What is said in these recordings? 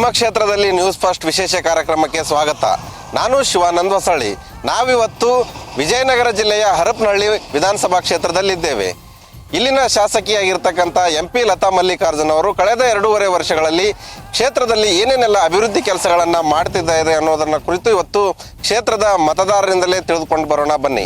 ನಿಮ್ಮ ಕ್ಷೇತ್ರದಲ್ಲಿ news first ವಿಶೇಷ ಕಾರ್ಯಕ್ರಮಕ್ಕೆ ಸ್ವಾಗತ. ನಾನು ಶಿವಾನಂದ್ ಹೊಸಳ್ಳಿ. ನಾವಿವತ್ತು ವಿಜಯನಗರ ಜಿಲ್ಲೆಯ ಹರಪನಹಳ್ಳಿ ವಿಧಾನಸಭಾ ಕ್ಷೇತ್ರದಲ್ಲಿದ್ದೇವೆ. ಇಲ್ಲಿನ ಶಾಸಕಿಯಾಗಿರ್ತಕ್ಕಂಥ MP ಲತಾ ಮಲ್ಲಿಕಾರ್ಜುನ್ ಅವರು ಕಳೆದ 2.5 ವರ್ಷಗಳಲ್ಲಿ ಕ್ಷೇತ್ರದಲ್ಲಿ ಏನೇನೆಲ್ಲ ಅಭಿವೃದ್ಧಿ ಕೆಲಸಗಳನ್ನು ಮಾಡ್ತಿದ್ದಾರೆ ಅನ್ನೋದನ್ನ ಕುರಿತು ಇವತ್ತು ಕ್ಷೇತ್ರದ ಮತದಾರರಿಂದಲೇ ತಿಳಿದುಕೊಂಡು ಬರೋಣ ಬನ್ನಿ.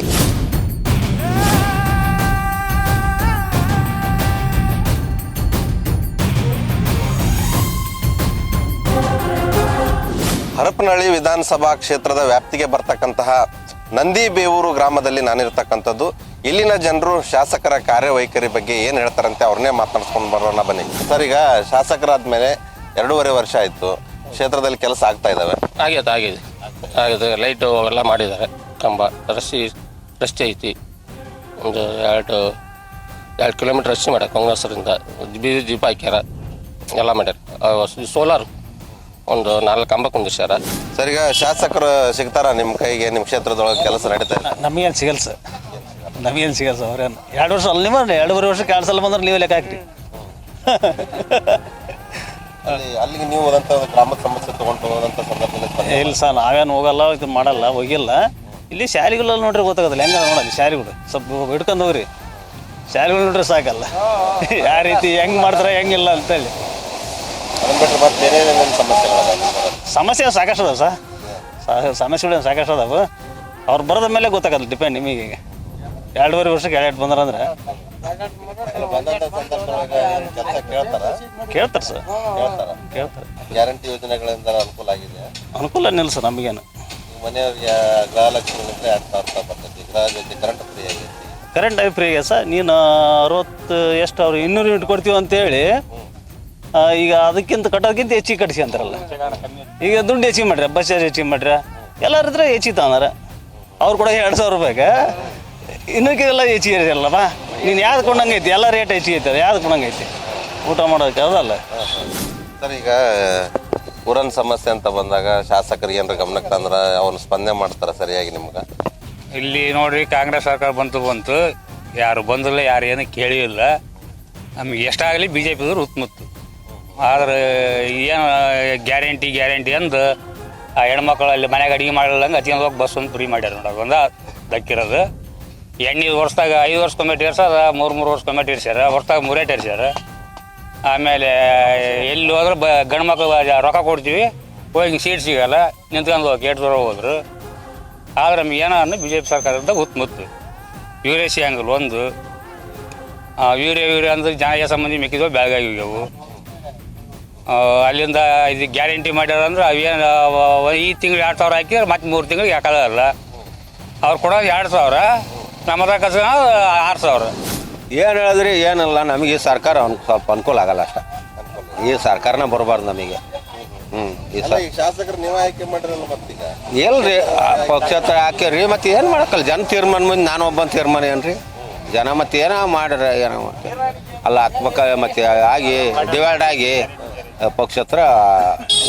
ಹರಪನಹಳ್ಳಿ ವಿಧಾನಸಭಾ ಕ್ಷೇತ್ರದ ವ್ಯಾಪ್ತಿಗೆ ಬರ್ತಕ್ಕಂತಹ ನಂದಿಬೇವೂರು ಗ್ರಾಮದಲ್ಲಿ ನಾನಿರ್ತಕ್ಕಂಥದ್ದು. ಇಲ್ಲಿನ ಜನರು ಶಾಸಕರ ಕಾರ್ಯವೈಖರಿ ಬಗ್ಗೆ ಏನು ಹೇಳ್ತಾರಂತೆ ಅವ್ರನ್ನೇ ಮಾತನಾಡ್ಸ್ಕೊಂಡು ಬರೋಣ ಬನ್ನಿ. ಸರ್, ಈಗ ಶಾಸಕರಾದ್ಮೇಲೆ 2.5 ವರ್ಷ ಆಯಿತು, ಕ್ಷೇತ್ರದಲ್ಲಿ ಕೆಲಸ ಆಗ್ತಾ ಇದ್ದಾವೆ? ಆಗಿದೆ. ಲೈಟು ಅವೆಲ್ಲ ಮಾಡಿದ್ದಾರೆ. ಕಂಬ ರಸ್ತೆ ಐತಿ. ಒಂದು 2 ಕಿಲೋಮೀಟ್ರ್ ರಸ್ತೆ ಮಾಡ್ಯಾರ. ಕಾಂಗ್ರೆಸ್ಸರಿಂದ ಬೀದಿ ದೀಪ ಹಾಕ್ಯಾರ, ಎಲ್ಲ ಮಾಡ್ಯಾರ. ಸೋಲಾರ್ ಒಂದು 4 ಕಂಬ ಕುಂದಿಸ್ಯಾರ. ಸರ್, ಈಗ ಶಾಸಕರು ಸಿಗ್ತಾರ ನಿಮ್ಮ ಕೈಗೆ? ನಿಮ್ಮ ಕ್ಷೇತ್ರದೊಳಗೆ ಕೆಲಸ ನಡೀತಾ ಇದೆ? ನಮಗೇನು ಸಿಗಲ್ಲ ಸರ್, ಅವ್ರೇನು 2 ವರ್ಷ ಅಲ್ಲಿ ಮಾಡಿ 2.5 ವರ್ಷಕ್ಕೆ 2 ಸಲ ಬಂದ್ರೆ ನೀವೇ ಲೆಕ್ಕ ಹಾಕ್ರಿ. ಅಲ್ಲಿಗೆ ನೀವು ಹೋದಂಥ ಗ್ರಾಮದ ಸಮಸ್ಯೆ ತೊಗೊಂಡು ಹೋದಂಥ ಸಂದರ್ಭದಲ್ಲಿ? ಇಲ್ಲ ಸರ್, ನಾವೇನು ಹೋಗಲ್ಲ, ಇದು ಮಾಡಲ್ಲ, ಹೋಗಿಲ್ಲ. ಇಲ್ಲಿ ಶಾಲೆಗಳಲ್ಲಿ ನೋಡ್ರಿ ಗೊತ್ತಾಗೋದಿಲ್ಲ ಹೆಂಗ ನೋಡಲ್ಲ. ಶಾಲೆಗಳು ಸ್ವಲ್ಪ ಹಿಡ್ಕೊಂಡು ಹೋಗ್ರಿ, ಶಾಲೆಗಳು ನೋಡ್ರಿ ಸಾಕಲ್ಲ ಯಾವ ರೀತಿ ಹೆಂಗೆ ಮಾಡ್ತಾರೆ ಹೆಂಗಿಲ್ಲ ಅಂತೇಳಿ. ಸಮಸ್ಯೆ ಸಾಕಷ್ಟು ಅದಾವ ಸರ್, ಸಮಸ್ಯೆಗಳು ಸಾಕಷ್ಟು ಅದಾವ. ಅವ್ರು ಬರೋದ ಮೇಲೆ ಗೊತ್ತಾಗಲ್ಲ, ಡಿಪೆಂಡ್ ನಿಮಗೆ. 2.5 ವರ್ಷಕ್ಕೆ 2 ಬಂದ್ರಂದ್ರೆ ಕೇಳ್ತಾರೆ ಸರ್, ಕೇಳ್ತಾರೆ. ಗ್ಯಾರಂಟಿ ಯೋಜನೆಗಳಿಂದ ಅನುಕೂಲ ಆಗಿದೆ? ಅನುಕೂಲ ಏನಿಲ್ಲ ಸರ್ ನಮಗೇನು. ಮನೆಯವ್ರಿಗೆ ಗೃಹಲಕ್ಷ್ಮಿಯಿಂದ 2,000 ರೂಪಾಯಿ ಬರ್ತೈತಿ. ಗೃಹ ಜೊತೆ ಕರೆಂಟ್ ಫ್ರೀ ಆಗೈತಿ. ಕರೆಂಟ್ ಫ್ರೀ ಆಗಿದೆ ಸರ್. ನೀನು 60 ಎಷ್ಟು ಅವ್ರು 200 ಯೂನಿಟ್ ಕೊಡ್ತೀವಿ ಅಂತೇಳಿ ಈಗ ಅದಕ್ಕಿಂತ ಕಟ್ಟೋದಕ್ಕಿಂತ ಹೆಚ್ಚಿಗೆ ಕಟ್ಸಿ ಅಂತಾರಲ್ಲ. ಈಗ ದುಡ್ಡು ಹೆಚ್ಚಿಗೆ ಮಾಡ್ರಿ, ಬಸ್ ಚಾರ್ಜ್ ಹೆಚ್ಚಿಗೆ ಮಾಡ್ರಿ, ಎಲ್ಲರ ಹತ್ರ ಹೆಚ್ಚಿಗೆ ತಗೊಂಡಾರ. ಅವ್ರು ಕೂಡ 2,000 ರೂಪಾಯಿಗೆ ಇನ್ನಕ್ಕೆಲ್ಲ ಹೆಚ್ಚಿಗೆ ಇರಲ್ಲವಾ. ನೀನು ಯಾವ್ದು ಕೊಂಡಂಗೈತಿ, ಎಲ್ಲ ರೇಟ್ ಹೆಚ್ಚಿಗೆ ಐತೆ, ಯಾವ್ದು ಕೊಂಡಂಗೈತಿ ಊಟ ಮಾಡೋದಕ್ಕೆ ಅದಲ್ಲ ಸರ್. ಈಗ ಊರನ್ ಸಮಸ್ಯೆ ಅಂತ ಬಂದಾಗ ಶಾಸಕರಿಗೆ ಏನಾರ ಗಮನಕ್ಕೆ ತಂದ್ರೆ ಅವನು ಸ್ಪಂದನೆ ಮಾಡ್ತಾರೆ ಸರಿಯಾಗಿ ನಿಮ್ಗೆ? ಇಲ್ಲಿ ನೋಡ್ರಿ, ಕಾಂಗ್ರೆಸ್ ಸರ್ಕಾರ ಬಂತು, ಯಾರು ಬಂದಿಲ್ಲ, ಯಾರು ಏನು ಕೇಳಿಲ್ಲ. ನಮ್ಗೆ ಎಷ್ಟಾಗಲಿ BJPದವ್ರು ಉತ್ಮತ್ತು. ಆದ್ರೆ ಏನು ಗ್ಯಾರಂಟಿ ಅಂದು ಆ ಹೆಣ್ಮಕ್ಳು ಅಲ್ಲಿ ಮನೆಗೆ ಅಡುಗೆ ಮಾಡಲ್ಲಂಗೆ ಹಚ್ಕೊಂಡು ಹೋಗಿ ಬಸ್ ಒಂದು ಫ್ರೀ ಮಾಡ್ಯಾರ ನೋಡಿ. ಅದೊಂದು ದಕ್ಕಿರೋದು. ಎಣ್ಣೆ ವರ್ಷದಾಗ 5 ವರ್ಷಕ್ಕೊಮ್ಮೆ ಇರ್ಸೋದ, 3 ವರ್ಷಕ್ಕೊಮ್ಮೆ ಇರ್ಸ್ಯಾರ. ವರ್ಷದಾಗ 3 ಇರ್ಸ್ಯಾರ. ಆಮೇಲೆ ಎಲ್ಲಿ ಹೋದ್ರೆ ಗಂಡು ಮಕ್ಳು ರೊಕ್ಕ ಕೊಡ್ತೀವಿ, ಹೋಗಿ ಸೀಟ್ ಸಿಗಲ್ಲ, ನಿಂತ್ಕೊಂಡು ಹೋಗಿ 8 ದೂರ ಹೋದ್ರು. ಆದ್ರೆ ನಮ್ಗೆ ಏನೋ BJP ಸರ್ಕಾರದಿಂದ ಉತ್ಮತ್ತು. ಯೂರಿಯಾ ಸಿಗಂಗಿಲ್ಲ ಒಂದು. ಯೂರಿಯಾ ಅಂದ್ರೆ ಜನ ಸಂಬಂಧಿ ಮಿಕ್ಕಿದ್ವು ಬೆಳಗಾಗಿ ಹೋಗ್ಯವು. ಅಲ್ಲಿಂದ ಇದು ಗ್ಯಾರಂಟಿ ಮಾಡ್ಯಾರ ಅಂದ್ರೆ ಅವೇನು ಈ ತಿಂಗಳು 2,000 ಹಾಕಿದ್ರೆ ಮತ್ತೆ 3 ತಿಂಗಳಿಗೆ ಹಾಕೋಲ್ಲ. ಅವ್ರು ಕೊಡೋದು 2,000, ನಮ್ಮದ ಕಸ 6,000. ಏನು ಹೇಳಿದ್ರಿ ಏನಿಲ್ಲ, ನಮಗೆ ಸರ್ಕಾರ ಸ್ವಲ್ಪ ಅನುಕೂಲ ಆಗಲ್ಲ ಅಷ್ಟ. ಈ ಸರ್ಕಾರನ ಬರಬಾರ್ದು ನಮಗೆ. ಶಾಸಕರು ನೀವು ಆಯ್ಕೆ ಮಾಡಿರಲ್ಲ ಮತ್ತೀಗ? ಎಲ್ರಿ ಪಕ್ಷೇತರ ಹಾಕ್ಯಾರ್ರಿ, ಮತ್ತೆ ಏನು ಮಾಡಕ್ಕಲ್ಲ. ಜನ ತೀರ್ಮಾನ ಮುಂದೆ ನಾನು ಒಬ್ಬನ ತೀರ್ಮಾನ ಏನ್ರಿ? ಜನ ಮತ್ತೆ ಏನೋ ಮಾಡ್ರೆ ಏನೋ ಮತ್ತೆ ಅಲ್ಲ ಹಾಕ್ಬೇಕ. ಮತ್ತೆ ಆಗಿ ಡಿವೈಡ್ ಆಗಿ ಪಕ್ಷೇತರ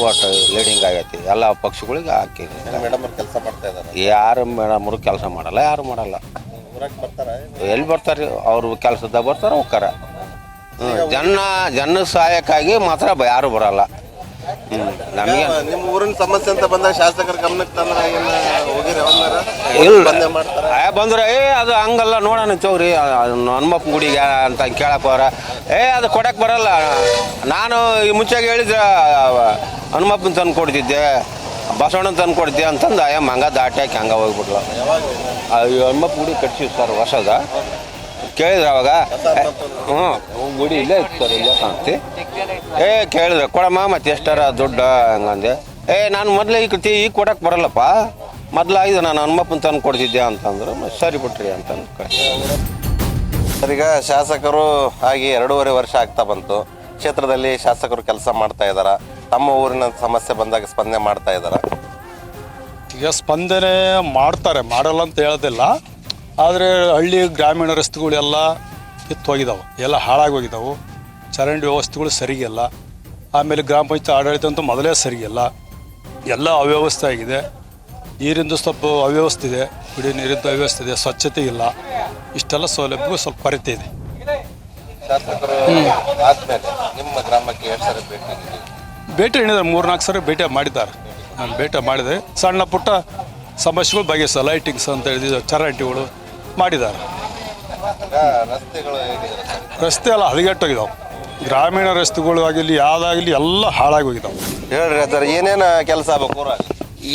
ಓಟ್ ಲೀಡಿಂಗ್ ಆಗೈತಿ. ಎಲ್ಲ ಪಕ್ಷಗಳಿಗೆ ಹಾಕಿದ್ರಿ. ಮೇಡಮ್ ಕೆಲಸ ಮಾಡ್ತಾ ಇದ್ದಾರೆ? ಯಾರು ಮೇಡಮ್ರು ಕೆಲಸ ಮಾಡಲ್ಲ, ಯಾರು ಮಾಡಲ್ಲ. ಎಲ್ಲಿ ಬರ್ತಾರೆ? ಅವ್ರು ಕೆಲಸದಾಗ ಬರ್ತಾರೆ, ಹೋಗ್ತಾರ. ಜನ ಸಹಾಯಕ್ಕಾಗಿ ಮಾತ್ರ ಯಾರು ಬರಲ್ಲ. ನಮಗೆ ನಿಮ್ಮ ಊರಿನ ಸಮಸ್ಯೆ ಅಂತ ಬಂದಾಗ ಶಾಸಕರ ಗಮನಕ್ಕೆ ತಂದ್ರೆ ಬಂದ್ರೆ ಅದು ಹಂಗಲ್ಲ ನೋಡೋಣ ಚೌರಿ ಹನುಮಪ್ಪನ ಗುಡಿಗೆ ಅಂತ ಕೇಳಕ್ಕೆ ಹೋರ ಅದು ಕೊಡಕ್ಕೆ ಬರಲ್ಲ. ನಾನು ಈ ಮುಂಚೆಗೆ ಹೇಳಿದ್ರೆ ಹನುಮಪ್ಪನ ತಂದು ಕೊಡ್ತಿದ್ದೆ, ಬಸವಣ್ಣನ ತಂದು ಕೊಡ್ತೀವಿ ಅಂತಂದು ಅಯ್ಯಮ್ಮ ಹಂಗೆ ದಾಟಿ ಹಾಕಿ ಹಂಗೆ ಹೋಗ್ಬಿಟ್ಲು. ಹನುಮಪ್ಪ ಗುಡಿ ಕಟ್ಸಿವಿ ಸರ್ ಹೊಸದ. ಕೇಳಿದ್ರೆ ಅವಾಗ ಗುಡಿ ಇಲ್ಲೇ ಇತ್ತು ಸರ್, ಇಲ್ಲೇ ಕಾಣ್ತಿ. ಕೇಳಿದ್ರೆ ಕೊಡಮ್ಮ ಮತ್ತೆ ಎಷ್ಟಾರ ದುಡ್ಡು ಹಂಗಂದೆ. ನಾನು ಮೊದಲೇ ಈಗ ಕೊಡಕ್ಕೆ ಬರಲ್ಲಪ್ಪ, ಮೊದಲು ಇದು ನಾನು ಹನುಮಪ್ಪನ ತಂದು ಕೊಡ್ತಿದ್ದೆ ಅಂತಂದ್ರೆ ಸರಿ ಬಿಟ್ರಿ ಅಂತ ಸರ್. ಈಗ ಶಾಸಕರು ಆಗಿ 2.5 ವರ್ಷ ಆಗ್ತಾ ಬಂತು. ಕ್ಷೇತ್ರದಲ್ಲಿ ಶಾಸಕರು ಕೆಲಸ ಮಾಡ್ತಾ ಇದ್ದಾರ? ತಮ್ಮ ಊರಿನ ಸಮಸ್ಯೆ ಬಂದಾಗ ಸ್ಪಂದನೆ ಮಾಡ್ತಾ ಇದ್ದಾರ? ಈಗ ಸ್ಪಂದನೆ ಮಾಡ್ತಾರೆ, ಮಾಡಲ್ಲ ಅಂತ ಹೇಳೋದಿಲ್ಲ. ಆದರೆ ಹಳ್ಳಿ ಗ್ರಾಮೀಣ ರಸ್ತೆಗಳೆಲ್ಲ ಕಿತ್ತು ಹೋಗಿದ್ದಾವೆ, ಎಲ್ಲ ಹಾಳಾಗಿ ಹೋಗಿದ್ದಾವೆ. ಚರಂಡಿ ವ್ಯವಸ್ಥೆಗಳು ಸರಿಗಿಲ್ಲ. ಆಮೇಲೆ ಗ್ರಾಮ ಪಂಚಾಯತ್ ಆಡಳಿತ ಅಂತೂ ಮೊದಲೇ ಸರಿಗಿಲ್ಲ, ಎಲ್ಲ ಅವ್ಯವಸ್ಥೆ ಆಗಿದೆ. ನೀರಿಂದು ಸ್ವಲ್ಪ ಅವ್ಯವಸ್ಥೆ ಇದೆ, ಕುಡಿಯೋ ನೀರಿಂದು ಅವ್ಯವಸ್ಥೆ ಇದೆ, ಸ್ವಚ್ಛತೆ ಇಲ್ಲ. ಇಷ್ಟೆಲ್ಲ ಸೌಲಭ್ಯಗಳು ಸ್ವಲ್ಪ ಕೊರತೆ ಇದೆ. ಶಾಸಕರು ಆದ್ಮೇಲೆ ನಿಮ್ಮ ಗ್ರಾಮಕ್ಕೆ ಎಷ್ಟು ಸರಿ ಭೇಟಿ ನೀಡಿ? ಭೇಟಿ ನೀಡಿದ್ದಾರೆ, 3-4 ಸರಿ ಭೇಟಿ ಮಾಡಿದ್ದಾರೆ. ನಾನು ಭೇಟಿ ಮಾಡಿದೆ. ಸಣ್ಣ ಪುಟ್ಟ ಸಮಸ್ಯೆಗಳು ಬಗೆಹರಿಸ, ಲೈಟಿಂಗ್ಸ್ ಅಂತ ಹೇಳಿದ ಚರಂಡಿಗಳು ಮಾಡಿದ್ದಾರೆ. ರಸ್ತೆಗಳು ಹೇಗಿದೆ ಸರ್? ರಸ್ತೆ ಎಲ್ಲ ಹದಗೆಟ್ಟೋಗಿದ್ದಾವೆ. ಗ್ರಾಮೀಣ ರಸ್ತೆಗಳು ಆಗಿರಲಿ ಯಾವುದಾಗಲಿ ಎಲ್ಲ ಹಾಳಾಗಿ ಹೋಗಿದ್ದಾವೆ. ಹೇಳ್ರಿ ಸರ್, ಏನೇನು ಕೆಲಸ ಆಗ್ಬೇಕು ಊರಾಗ?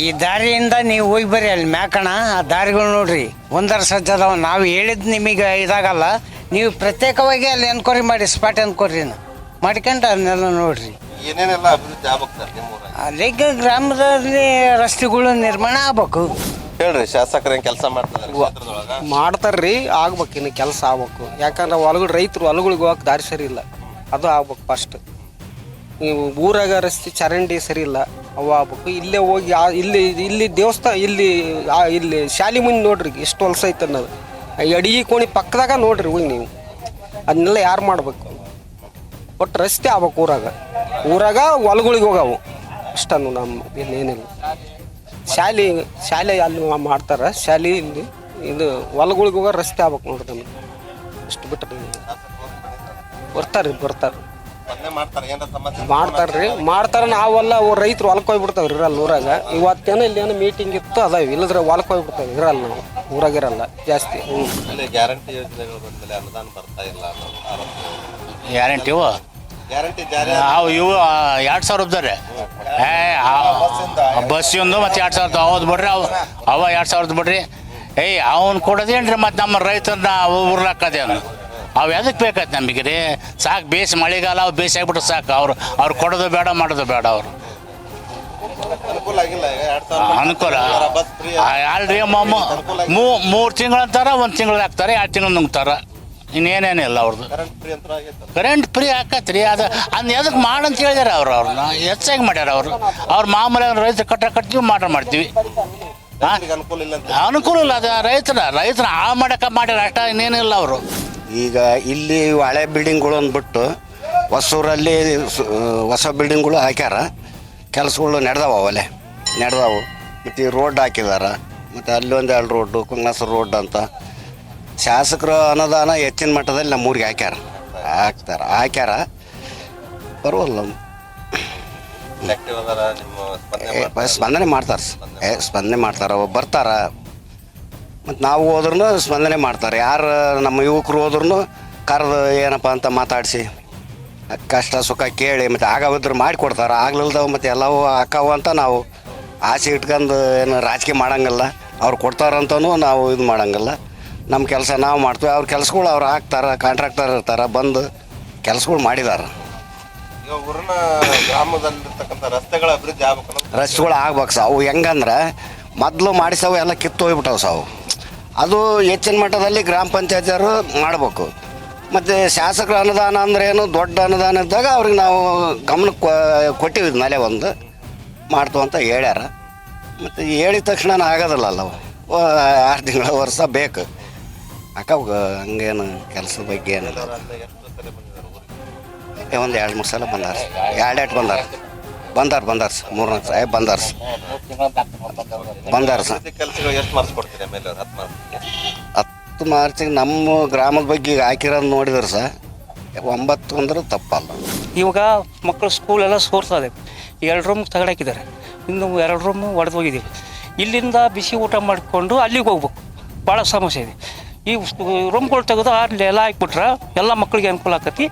ಈ ದಾರಿಯಿಂದ ನೀವು ಹೋಗಿ ಬರ್ರಿ, ಅಲ್ಲಿ ಮ್ಯಾಕಣ ಆ ದಾರಿಗಳು ನೋಡ್ರಿ ಒಂದರ ಸಜ್ಜದವ. ನಾವು ಹೇಳಿದ್ ನಿಮಗೆ ಇದಾಗಲ್ಲ, ನೀವು ಪ್ರತ್ಯೇಕವಾಗಿ ಅಲ್ಲಿ ಎನ್ಕ್ವೈರಿ ಮಾಡಿ, ಸ್ಪಾಟ್ ಎನ್ಕ್ವೈರಿ ಮಾಡ್ಕೊಂಡು ಅದನ್ನೆಲ್ಲ ನೋಡ್ರಿ. ಏನೇನೆಲ್ಲ ಅಭಿವೃದ್ಧಿ ಆಗ್ಬೇಕು ಸರ್ ನಿಮ್ಮ ಊರಾಗ? ಅಲ್ಲಿ ಗ್ರಾಮದಲ್ಲಿ ರಸ್ತೆಗಳು ನಿರ್ಮಾಣ ಆಗ್ಬೇಕು. ಹೇಳ್ರಿ, ಶಾಸಕರು ಏನು ಕೆಲಸ ಮಾಡ್ತಿದ್ದಾರೆ ಕ್ಷೇತ್ರದೊಳಗ? ಮಾಡ್ತಾರ್ರಿ, ಆಗ್ಬೇಕು. ಇನ್ನು ಕೆಲಸ ಆಗ್ಬೇಕು. ಯಾಕಂದ್ರೆ ಹೊಲಗಳು ರೈತರು ಹೊಲಗಳಿಗೆ ಹೋಗಕ್ಕೆ ದಾರಿ ಸರಿ ಇಲ್ಲ, ಅದು ಆಗ್ಬೇಕು ಫಸ್ಟ್. ನೀವು ಊರಾಗ ರಸ್ತೆ ಚರಂಡಿ ಸರಿ ಇಲ್ಲ, ಅವು ಆಗ್ಬೇಕು. ಇಲ್ಲೇ ಹೋಗಿ ಇಲ್ಲಿ ದೇವಸ್ಥಾನ ಇಲ್ಲಿ ಶಾಲೆ ಮುಂದೆ ನೋಡ್ರಿ ಎಷ್ಟು ಹೊಲಸ ಐತೆ ಅನ್ನೋದು. ಈ ಅಡಿಗೆ ಕೋಣಿ ಪಕ್ಕದಾಗ ನೋಡ್ರಿ ಹೋಗಿ ನೀವು. ಅದನ್ನೆಲ್ಲ ಯಾರು ಮಾಡ್ಬೇಕು? ಒಟ್ಟು ರಸ್ತೆ ಆಗ್ಬೇಕು ಊರಾಗ ಹೊಲಗಳಿಗೆ ಹೋಗವು ಅಷ್ಟನ್ನು. ನಮ್ಮ ಇನ್ನೇನಿಲ್ಲ. ಶಾಲೆ ಅಲ್ಲಿ ಮಾಡ್ತಾರೆ, ಶಾಲೆ ಇಲ್ಲಿ ಇದು ಹೊಲಗಳಿಗೆ ಹೋಗೋ ರಸ್ತೆ ಆಗ್ಬೇಕು ನೋಡ್ರಿ ನಮ್ಗೆ. ಅಷ್ಟು ಬಿಟ್ಟರೆ ಬರ್ತಾರೆ. ಮಾಡ್ತಾರೆ. ನಾವೆಲ್ಲ ರೈತರು ಹೊಲಕ್ಕೆ ಹೋಗ್ಬಿಡ್ತಾವ್ರಿ, ಇರಲ್ಲ ಊರಾಗ. ಇವತ್ತೇನೋ ಇಲ್ಲೇನೋ ಮೀಟಿಂಗ್ ಇತ್ತು, ಅದಾವ. ಇಲ್ಲದ್ರೆ ಹೊಲಕ್ಕೆ ಹೋಗ್ಬಿಡ್ತಾವೆ, ಇರಲ್ಲ. ನಾವು ಊರಾಗಿರಲ್ಲ ಜಾಸ್ತಿ. ಗ್ಯಾರಂಟಿ ಯೋಜನೆಗಳು ಬಂದ್ಮೇಲೆ ಅನುದಾನ ಬರ್ತಾ ಇಲ್ಲ ಅನ್ನೋ ಆರೋಪ. ಗ್ಯಾರಂಟಿವು ಅವು ಇವು 2,000 ರೂಪಾಯಿ ಬಸ್ಸಿಂದು ಮತ್ತು 2,000 ಅವತ್ತು ಬಿಡ್ರಿ. ಅವ 2,000 ಬಿಡ್ರಿ. ಅವ್ನು ಕೊಡೋದೇನ್ರಿ, ಮತ್ತು ನಮ್ಮ ರೈತರನ್ನ ಉರ್ಲಾಕದೇನು? ಅವು ಎದಕ್ಕೆ ಬೇಕಾಯ್ತು ನಮಗೆ ರೀ? ಸಾಕು, ಬೇಸ್ ಮಳೆಗಾಲ ಅವು ಬೇಸಿ ಆಗ್ಬಿಟ್ರೆ ಸಾಕು. ಅವ್ರು ಕೊಡೋದು ಬೇಡ, ಮಾಡೋದು ಬೇಡ. ಅವರು ಅನುಕೂಲ ಅಲ್ರಿ. 3 ತಿಂಗಳು ಅಂತಾರೆ, 1 ತಿಂಗಳು ಹಾಕ್ತಾರೆ, 2 ತಿಂಗಳು ನುಂಗ್ತಾರೆ. ಇನ್ನೇನೇನಿಲ್ಲ ಅವ್ರದ್ದು. ಕರೆಂಟ್ ಫ್ರೀ ಹಾಕತ್ರಿ. ಅದು ಎದಕ್ಕೆ ಮಾಡಂತ ಹೇಳಿದಾರೆ ಅವ್ರನ್ನ ಹೆಚ್ಚಾಗಿ ಮಾಡ್ಯಾರ ಅವ್ರು ಮಾಮೂಲಿ ರೈತರು ಕಟ್ತೀವಿ, ಮಾಡ್ತೀವಿ. ಅನುಕೂಲ ಇಲ್ಲ. ಅದು ರೈತರ ಹಾಳು ಮಾಡಕ್ಕೆ ಮಾಡ್ಯಾರ ಅಷ್ಟ, ಇನ್ನೇನಿಲ್ಲ ಅವರು. ಈಗ ಇಲ್ಲಿ ಹಳೆ ಬಿಲ್ಡಿಂಗ್ಗಳು ಬಿಟ್ಟು ಹೊಸೂರಲ್ಲಿ ಹೊಸ ಬಿಲ್ಡಿಂಗ್ಗಳು ಹಾಕ್ಯಾರ. ಕೆಲಸಗಳು ನಡೆದಾವು. ಮತ್ತು ರೋಡ್ ಹಾಕಿದಾರ. ಮತ್ತು ಅಲ್ಲಿ 1-2 ರೋಡು, ಕುಂಗ್ನಾಸರ್ ರೋಡ್ ಅಂತ ಶಾಸಕರು ಅನುದಾನ ಹೆಚ್ಚಿನ ಮಟ್ಟದಲ್ಲಿ ನಮ್ಮೂರಿಗೆ ಹಾಕ್ಯಾರ. ಬರೋಲ್ಲ. ಸ್ಪಂದನೆ ಮಾಡ್ತಾರೆ. ಬರ್ತಾರ. ಮತ್ತು ನಾವು ಹೋದ್ರೂ ಸ್ಪಂದನೆ ಮಾಡ್ತಾರೆ. ಯಾರು ನಮ್ಮ ಯುವಕರು ಹೋದ್ರೂ ಕರೆದು ಏನಪ್ಪ ಅಂತ ಮಾತಾಡಿಸಿ ಕಷ್ಟ ಸುಖ ಕೇಳಿ ಮತ್ತು ಆಗವಿದ್ರೆ ಮಾಡಿಕೊಡ್ತಾರೆ. ಆಗ್ಲಿಲ್ದವು ಮತ್ತು ಎಲ್ಲವೂ ಹಾಕಾವು ಅಂತ ನಾವು ಆಸೆ ಇಟ್ಕೊಂಡು ಏನು ರಾಜಕೀಯ ಮಾಡೋಂಗಿಲ್ಲ. ಅವ್ರು ಕೊಡ್ತಾರಂತನೂ ನಾವು ಇದು ಮಾಡೋಂಗಿಲ್ಲ. ನಮ್ಮ ಕೆಲಸ ನಾವು ಮಾಡ್ತೀವಿ. ಅವ್ರ ಕೆಲಸಗಳು ಅವ್ರು ಹಾಕ್ತಾರೆ. ಕಾಂಟ್ರಾಕ್ಟರ್ ಇರ್ತಾರೆ, ಬಂದು ಕೆಲಸಗಳು ಮಾಡಿದ್ದಾರೆ. ಊರಿನ ಗ್ರಾಮದಲ್ಲಿರ್ತಕ್ಕಂಥ ರಸ್ತೆಗಳ ಅಭಿವೃದ್ಧಿ ಆಗ್ಬೇಕು. ರಸ್ತೆಗಳು ಆಗ್ಬೇಕು ಸಾವು. ಹೆಂಗಂದ್ರೆ ಮೊದಲು ಮಾಡಿಸವು ಎಲ್ಲ ಕಿತ್ತು ಹೋಗ್ಬಿಟ್ಟವು ಸಾವು. ಅದು ಹೆಚ್ಚಿನ ಮಟ್ಟದಲ್ಲಿ ಗ್ರಾಮ ಪಂಚಾಯತಿಯವರು ಮಾಡಬೇಕು. ಮತ್ತು ಶಾಸಕರ ಅನುದಾನ ಅಂದ್ರೆ ಏನು, ದೊಡ್ಡ ಅನುದಾನ ಇದ್ದಾಗ ಅವ್ರಿಗೆ ನಾವು ಗಮನಕ್ಕೆ ಕೊಟ್ಟಿವಿ. ಮೇಲೆ ಒಂದು ಮಾಡ್ತು ಅಂತ ಹೇಳ್ಯಾರ. ಮತ್ತು ಹೇಳಿದ ತಕ್ಷಣ ಆಗೋದಿಲ್ಲ ಅವು. 6 ತಿಂಗಳ ವರ್ಷ ಬೇಕು. ಹಂಗೇನು ಕೆಲಸದ ಬಗ್ಗೆ ಏನಿಲ್ಲ. 1-2-3 ಸಲ ಬಂದಾರ. 2 ಬಂದಾರ ಸರ್. 3-4 ಸಲ ಬಂದಾರ ಸರ್. ಕೆಲಸಗಳು ಎಷ್ಟು ಮಾರ್ಕ್ಸ್ ಕೊಡ್ತೀರಿ? ಆಮೇಲೆ 10 ಮಾರ್ಚಿಗೆ ನಮ್ಮ ಗ್ರಾಮದ ಬಗ್ಗೆ ಹಾಕಿರೋದು ನೋಡಿದ್ರೆ ಸರ್ 9 ಅಂದ್ರೆ ತಪ್ಪಲ್ಲ. ಇವಾಗ ಮಕ್ಕಳು ಸ್ಕೂಲೆಲ್ಲ ಸೋರ್ತಾ ಇದೆ. 2 ರೂಮ್ ತಗಡಾಕಿದ್ದಾರೆ, ಇನ್ನು 2 ರೂಮ್ ಒಡೆದು ಹೋಗಿದ್ದೀವಿ. ಇಲ್ಲಿಂದ ಬಿಸಿ ಊಟ ಮಾಡಿಕೊಂಡು ಅಲ್ಲಿಗೆ ಹೋಗ್ಬೇಕು. ಭಾಳ ಸಮಸ್ಯೆ ಇದೆ. ಈ ರೂಮ್ಗಳು ತೆಗೆದು ಅಲ್ಲಿ ಎಲ್ಲ ಹಾಕ್ಬಿಟ್ರೆ ಎಲ್ಲ ಮಕ್ಕಳಿಗೆ ಅನುಕೂಲ ಆಕತಿ.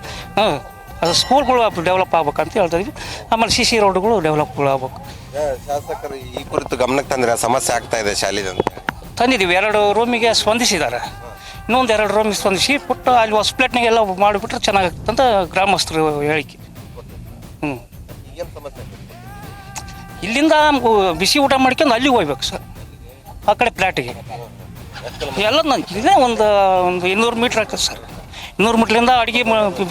ಅದು ಸ್ಕೂಲ್ಗಳು ಡೆವಲಪ್ ಆಗ್ಬೇಕಂತ ಹೇಳ್ತಾ ಇದ್ವಿ. ಆಮೇಲೆ CC ರೋಡ್ಗಳು ಡೆವಲಪ್ಗಳು ಆಗ್ಬೇಕು. ಶಾಸಕರು ಈ ಕುರಿತು ಗಮನಕ್ಕೆ ತಂದ್ರೆ ಸಮಸ್ಯೆ ಆಗ್ತಾ ಇದೆ ಶಾಲೆದಂತ ತಂದಿದ್ದೀವಿ. 2 ರೂಮಿಗೆ ಸ್ಪಂದಿಸಿದ್ದಾರೆ. ಇನ್ನೊಂದು 2 ರೂಮಿಗೆ ಸ್ಪಂದಿಸಿ ಪುಟ್ಟ ಅಲ್ಲಿ ಹೊಸಪ್ಲೇಟ್ನಾಗೆಲ್ಲ ಮಾಡಿಬಿಟ್ರೆ ಚೆನ್ನಾಗಾಗ್ತದೆ ಅಂತ ಗ್ರಾಮಸ್ಥರು ಹೇಳಿಕೆ. ಇಲ್ಲಿಂದ ಬಿಸಿ ಊಟ ಮಾಡ್ಕೊಂಡು ಅಲ್ಲಿಗೆ ಹೋಗ್ಬೇಕು ಸರ್, ಆ ಕಡೆ ಫ್ಲ್ಯಾಟಿಗೆ. ಎಲ್ಲ ಇದೇ ಒಂದು 200 ಮೀಟ್ರ್ ಆಗ್ತದೆ ಸರ್. 200 ಮೀಟ್ರಿಂದ ಅಡುಗೆ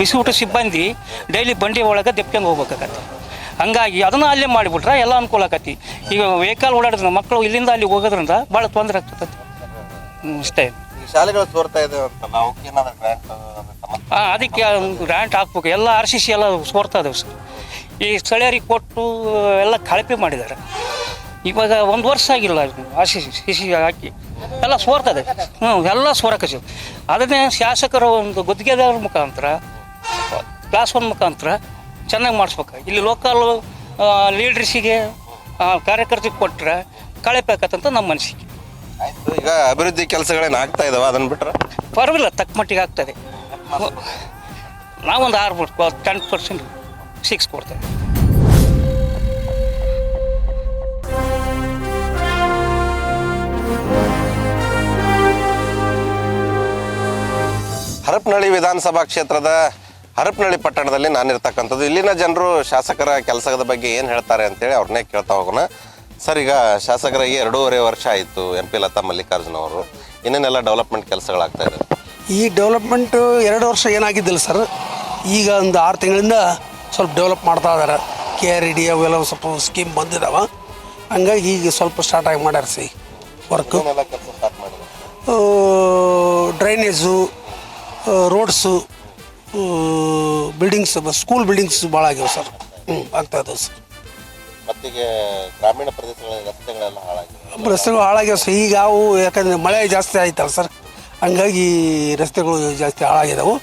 ಬಿಸಿ ಊಟ ಸಿಬ್ಬಂದಿ ಡೈಲಿ ಬಂಡಿ ಒಳಗೆ ದೆಪ್ಕೊಂಡು ಹೋಗ್ಬೇಕಾಗತ್ತೆ. ಹಂಗಾಗಿ ಅದನ್ನು ಅಲ್ಲೇ ಮಾಡಿಬಿಟ್ರೆ ಎಲ್ಲ ಅನುಕೂಲ ಆಕತಿ. ಈಗ ವೆಹಿಕಲ್ ಓಡಾಡಿದ್ರೆ ಮಕ್ಕಳು ಇಲ್ಲಿಂದ ಅಲ್ಲಿ ಹೋಗೋದ್ರಿಂದ ಭಾಳ ತೊಂದರೆ ಆಗ್ತದೆ. ಅಷ್ಟೇ. ಶಾಲೆಗಳು ಸೋರ್ತಾ ಇದೆ ಅದಕ್ಕೆ ಗ್ರ್ಯಾಂಟ್ ಹಾಕ್ಬೇಕು. ಎಲ್ಲ RCC ಎಲ್ಲ ಸೋರ್ತಾ ಇದಾವೆ ಸರ್. ಈ ಸ್ಥಳೀಯರಿಗೆ ಕೊಟ್ಟು ಎಲ್ಲ ಕಳಪೆ ಮಾಡಿದ್ದಾರೆ. ಇವಾಗ 1 ವರ್ಷ ಆಗಿಲ್ಲ RCC ಹಾಕಿ ಎಲ್ಲ ಸೋರ್ತದೆ. ಎಲ್ಲ ಸೋರಕಸಿ. ಅದನ್ನೇ ಶಾಸಕರ ಒಂದು ಗುತ್ತಿಗೆದಾರರ ಮುಖಾಂತರ ಕ್ಲಾಸ್ 1 ಮುಖಾಂತರ ಚೆನ್ನಾಗಿ ಮಾಡಿಸ್ಬೇಕು. ಇಲ್ಲಿ ಲೋಕಲ್ ಲೀಡ್ರಸಿಗೆ ಕಾರ್ಯಕರ್ತರಿಗೆ ಕೊಟ್ಟರೆ ಕಳೆಪಾಕತ್ತಂತ ನಮ್ಮ ಮನಸ್ಸಿಗೆ. ಆಯ್ತು, ಈಗ ಅಭಿವೃದ್ಧಿ ಕೆಲಸಗಳೇನು ಆಗ್ತಾ ಇದಾವ ಅದನ್ನ ಬಿಟ್ರೆ? ಪರವಾಗಿಲ್ಲ, ತಕ್ಕ ಮಟ್ಟಿಗೆ ಆಗ್ತದೆ. ನಾವೊಂದು 10% 6 ಕೊಡ್ತೇವೆ. ಹರಪನಹಳ್ಳಿ ವಿಧಾನಸಭಾ ಕ್ಷೇತ್ರದ ಹರಪನಹಳ್ಳಿ ಪಟ್ಟಣದಲ್ಲಿ ನಾನಿರ್ತಕ್ಕಂಥದ್ದು. ಇಲ್ಲಿನ ಜನರು ಶಾಸಕರ ಕೆಲಸದ ಬಗ್ಗೆ ಏನು ಹೇಳ್ತಾರೆ ಅಂತೇಳಿ ಅವ್ರನ್ನೇ ಕೇಳ್ತಾ ಹೋಗೋಣ. ಸರ್, ಈಗ ಶಾಸಕರಾಗಿ 2.5 ವರ್ಷ ಆಯಿತು MP ಲತಾ ಮಲ್ಲಿಕಾರ್ಜುನ್ ಅವರು. ಇನ್ನೇನೆಲ್ಲ ಡೆವಲಪ್ಮೆಂಟ್ ಕೆಲಸಗಳಾಗ್ತಾ ಇದೆ? ಈ ಡೆವಲಪ್ಮೆಂಟು 2 ವರ್ಷ ಏನಾಗಿದ್ದಿಲ್ಲ ಸರ್. ಈಗ ಒಂದು 6 ತಿಂಗಳಿಂದ ಸ್ವಲ್ಪ ಡೆವಲಪ್ ಮಾಡ್ತಾ ಇದ್ದಾರೆ. KRD ಅವೆಲ್ಲ ಸ್ವಲ್ಪ ಸ್ಕೀಮ್ ಬಂದಿದ್ದಾವೆ. ಹಂಗಾಗಿ ಈಗ ಸ್ವಲ್ಪ ಸ್ಟಾರ್ಟ್ ಆಗಿ ಮಾಡ್ಯಾರ ಸಿ ವರ್ಕು. ಕೆಲಸ ಸ್ಟಾರ್ಟ್ ಮಾಡಿದ್ರು. Drainage, roads, buildings, school buildings ಭಾಳ ಆಗ್ಯಾವ ಸರ್. ಆಗ್ತಾ ಇದಾವೆ ಸರ್. ಮತ್ತಿಗೆ ಗ್ರಾಮೀಣ ಪ್ರದೇಶಗಳ ರಸ್ತೆಗಳೆಲ್ಲ ಹಾಳಾಗಿವೆ. ರಸ್ತೆಗಳು ಹಾಳಾಗ್ಯಾವ ಸರ್. ಈಗ ಅವು ಯಾಕಂದರೆ ಮಳೆ ಜಾಸ್ತಿ ಆಯ್ತಲ್ಲ ಸರ್, ಹಂಗಾಗಿ ರಸ್ತೆಗಳು ಜಾಸ್ತಿ ಹಾಳಾಗಿದ್ದಾವೆ.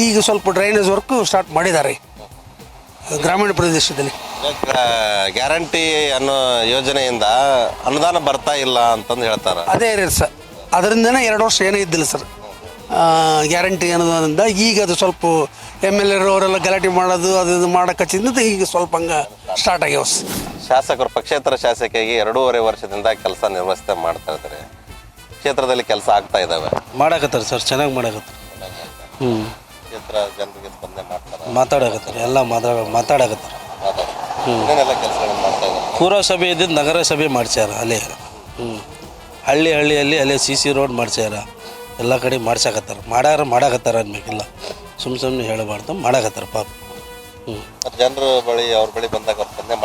ಈಗ ಸ್ವಲ್ಪ ಡ್ರೈನೇಜ್ ವರ್ಕು ಸ್ಟಾರ್ಟ್ ಮಾಡಿದ್ದಾರೆ ಗ್ರಾಮೀಣ ಪ್ರದೇಶದಲ್ಲಿ. ಗ್ಯಾರಂಟಿ ಅನ್ನೋ ಯೋಜನೆಯಿಂದ ಅನುದಾನ ಬರ್ತಾ ಇಲ್ಲ ಅಂತಂದು ಹೇಳ್ತಾರೆ. ಅದೇ ರೀ ಸರ್, ಅದರಿಂದನೇ 2 ವರ್ಷ ಏನೂ ಇದ್ದಿಲ್ಲ ಸರ್ ಗ್ಯಾರಂಟಿ ಅನ್ನೋದ್ರಿಂದ. ಈಗ ಅದು ಸ್ವಲ್ಪ MLA ಅವರೆಲ್ಲ ಗಲಾಟೆ ಮಾಡೋದು ಅದು ಮಾಡೋಕಚ್ಚಿಂದ ಈಗ ಸ್ವಲ್ಪ ಹಂಗೆ ಸ್ಟಾರ್ಟ್ ಆಗ್ಯಾವ. ಶಾಸಕರು ಪಕ್ಷೇತರ ಶಾಸಕಿಯಾಗಿ 2.5 ವರ್ಷದಿಂದ ಕೆಲಸ ನಿರ್ವಹಿಸ್ತಾ ಮಾಡ್ತಾ ಇದ್ದಾರೆ. ಕ್ಷೇತ್ರದಲ್ಲಿ ಕೆಲಸ ಆಗ್ತಾ ಇದ್ದಾವೆ. ಮಾಡಾಕತ್ತಾರೆ ಸರ್, ಚೆನ್ನಾಗಿ ಮಾಡಾಕತ್ತಾರೆ. ಕ್ಷೇತ್ರ ಜನರಿಗೆ ಸ್ಪಂದನೆ ಮಾಡ್ತಾರೆ, ಮಾತಾಡಕತ್ತಾರೆ, ಎಲ್ಲ ಮಾತಾಡಕತ್ತಾರೆ. ಏನೆಲ್ಲ ಕೆಲಸಗಳನ್ನು ಮಾಡ್ತಾ ಇದ್ದಾರೆ? ಪುರಸಭೆ ಇದ್ದಿದ್ದು ನಗರ ಸಭೆ ಮಾಡ್ಸ್ಯಾರ. ಅಲ್ಲೇ ಹಳ್ಳಿಯಲ್ಲಿ ಅಲ್ಲೇ CC ರೋಡ್ ಮಾಡ್ಸ್ಯಾರ. ಎಲ್ಲ ಕಡೆ ಮಾಡ್ಸಾಕತ್ತಾರೆ. ಮಾಡಾಕತ್ತಾರೆ ಅನ್ಬೇಕಿಲ್ಲ, ಸುಮ್ಮನೆ ಹೇಳಬಾರ್ದು, ಮಾಡಾಕತ್ತಾರೆ ಪಾಪ. ಜನರ ಬಳಿ ಅವ್ರ ಬಳಿ ಬಂದಾಗ ಅವ್ರು ಸ್ಪಂದನೆ